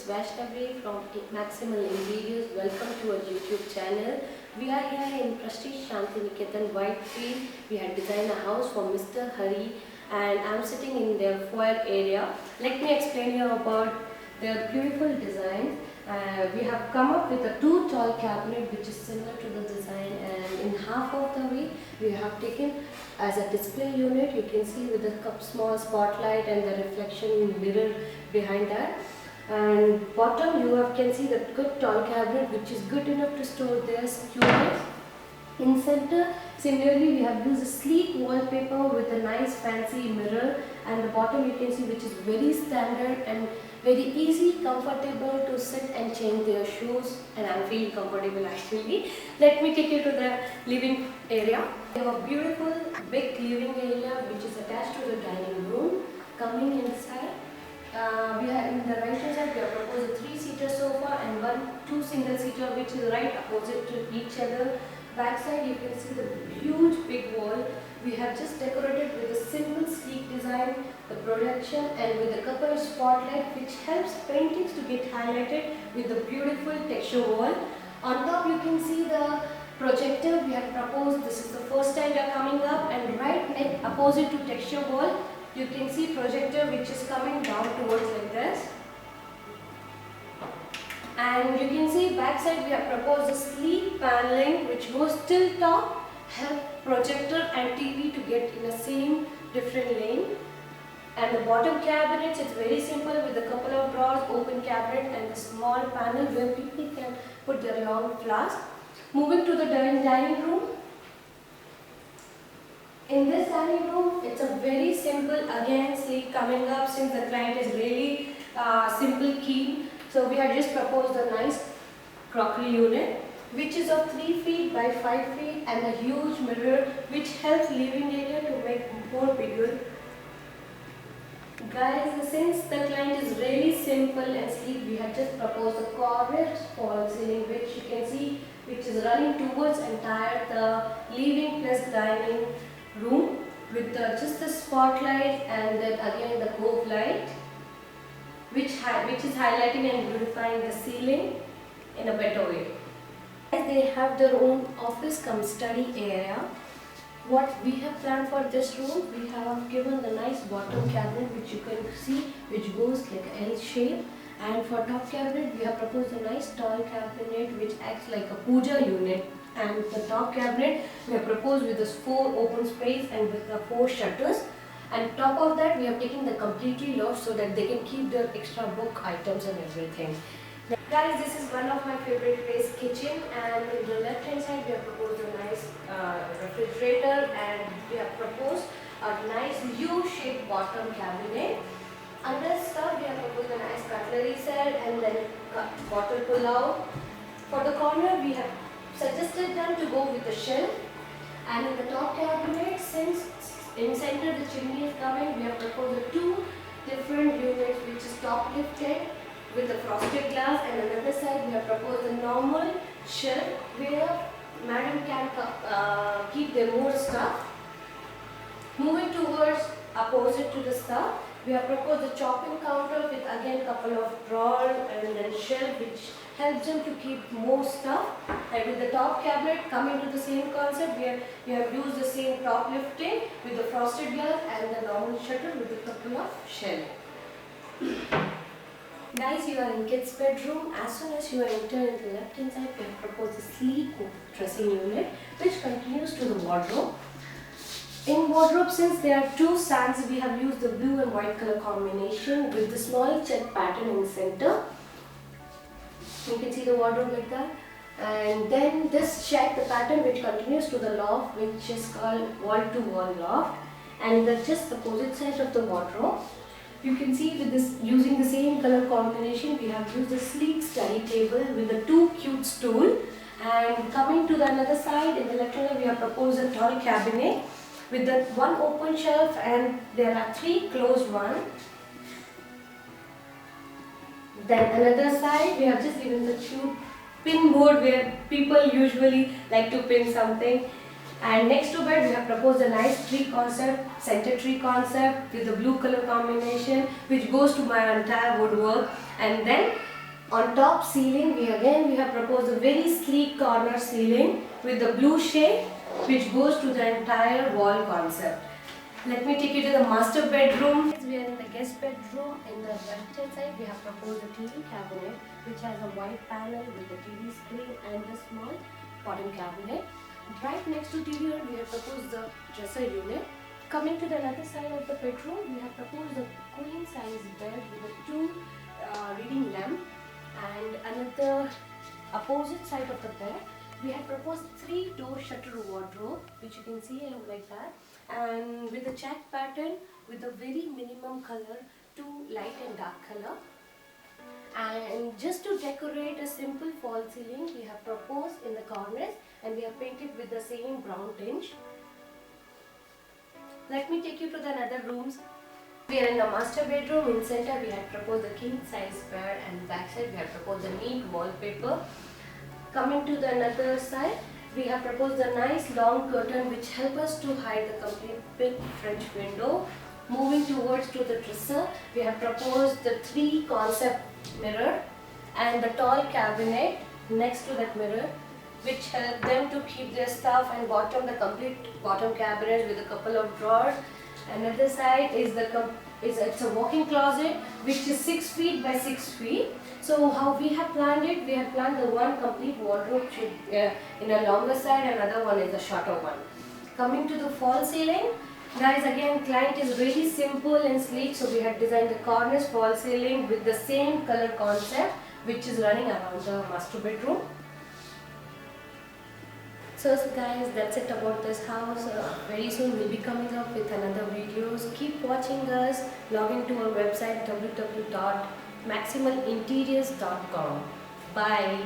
Vaishnavi from Maximal Interiors. Welcome to our YouTube channel. We are here in Prestige Shantiniketan, Whitefield. We have designed a house for Mr. Hari and I am sitting in their foyer area. Let me explain you about their beautiful design. We have come up with a two tall cabinet which is similar to the design, and in half of the way we have taken as a display unit. You can see with the small spotlight and the reflection mirror behind that. And bottom can see the good tall cabinet which is good enough to store their students. In center, similarly we have used a sleek wallpaper with a nice fancy mirror, and the bottom you can see which is very standard and very easy, comfortable to sit and change their shoes, and I am feeling comfortable actually. Let me take you to the living area. We have a beautiful big living area which is attached to the dining room. Coming inside, we are in the right hand side we have proposed a 3-seater sofa and two single-seater which is right opposite to each other. Back side you can see the huge big wall. We have just decorated with a simple sleek design, the projection, and with a couple of spotlight which helps paintings to get highlighted with the beautiful texture wall. On top you can see the projector we have proposed. This is the first time we are coming up, and right opposite to texture wall you can see projector which is coming down towards like this. And you can see backside we have proposed a sleek paneling which goes till top, help projector and TV to get in the same different lane. And the bottom cabinets, it's very simple with a couple of drawers, open cabinet and a small panel where people can put their long flask. Moving to the dining room. In this dining room, it's a very simple, again sleek coming up since the client is really simple keen. So we have just proposed a nice crockery unit which is of 3 feet by 5 feet and a huge mirror which helps living area to make more bigger. Guys, since the client is really simple and sleek, we have just proposed a corner fall ceiling which you can see which is running towards entire the living plus dining room with just the spotlight and then again the cove light which is highlighting and beautifying the ceiling in a better way. They have their own office cum study area. What we have planned for this room, we have given the nice bottom cabinet which you can see which goes like an L shape, and for top cabinet we have proposed a nice tall cabinet which acts like a puja unit, and the top cabinet we have proposed with this 4 open space and with the 4 shutters, and top of that we have taken the completely loft so that they can keep their extra book items and everything. Guys, this is one of my favorite place, kitchen, and in the left hand side we have proposed a nice refrigerator, and we have proposed a nice U-shaped bottom cabinet. Under stuff we have proposed a nice cutlery set and then bottle pull out. For the corner we have suggested them to go with the shelf, and in the top cabinet, since in center the chimney is coming, we have proposed 2 different units which is top lifted with the frosted glass, and on the other side we have proposed a normal shelf where madam can keep their more stuff. Moving towards opposite to the stuff, we have proposed a chopping counter with again couple of drawers and then shelf which helps them to keep more stuff. And with the top cabinet coming to the same concept, we have used the same top lifting with the frosted glass and the normal shutter with a couple of shelf. Guys, you are in kids bedroom. As soon as you enter in the left hand side, we have proposed a sleek dressing unit which continues to the wardrobe. In wardrobe, since there are 2 stands, we have used the blue and white color combination with the small check pattern in center. You can see the wardrobe like that. And then this check, the pattern which continues to the loft which is called wall-to-wall loft, and just the opposite side of the wardrobe. You can see with this, using the same color combination, we have used a sleek study table with a 2 cute stool, and coming to the another side in the left hand we have proposed a tall cabinet with the 1 open shelf and there are 3 closed ones. Then another side we have just given the cute pin board where people usually like to pin something. And next to bed we have proposed a nice tree concept, center tree concept with the blue color combination which goes to my entire woodwork. And then On top ceiling, we have proposed a very sleek corner ceiling with the blue shade which goes to the entire wall concept. Let me take you to the master bedroom. We are in the guest bedroom. In the left hand side, we have proposed a TV cabinet which has a white panel with the TV screen and a small bottom cabinet. Right next to TV unit, we have proposed the dresser unit. Coming to the other side of the bedroom, we have proposed a queen size bed with a two reading lamp, and another opposite side of the bed we have proposed 3-door shutter wardrobe which you can see like that, and with a check pattern with a very minimum color, two light and dark color. And just to decorate a simple fall ceiling, we have proposed in the corners and we have painted with the same brown tinge. Let me take you to the other rooms. We are in the master bedroom. In center we have proposed a king size bed, and back side we have proposed a neat wallpaper. Coming to the another side, we have proposed a nice long curtain which help us to hide the complete big French window. Moving towards to the dresser, we have proposed the 3 concept mirror and the tall cabinet next to that mirror, which help them to keep their stuff, and bottom the complete bottom cabinet with a couple of drawers. Another side is it's a walk-in closet which is 6 feet by 6 feet. So how we have planned it, we have planned the one complete wardrobe in a longer side, and another one is a shorter one. Coming to the fall ceiling, guys, again client is really simple and sleek, so we have designed the cornice fall ceiling with the same color concept which is running around the master bedroom. So guys, that's it about this house. Very soon we'll be coming up with another videos. Keep watching us. Log into our website www.maximalinteriors.com. Bye.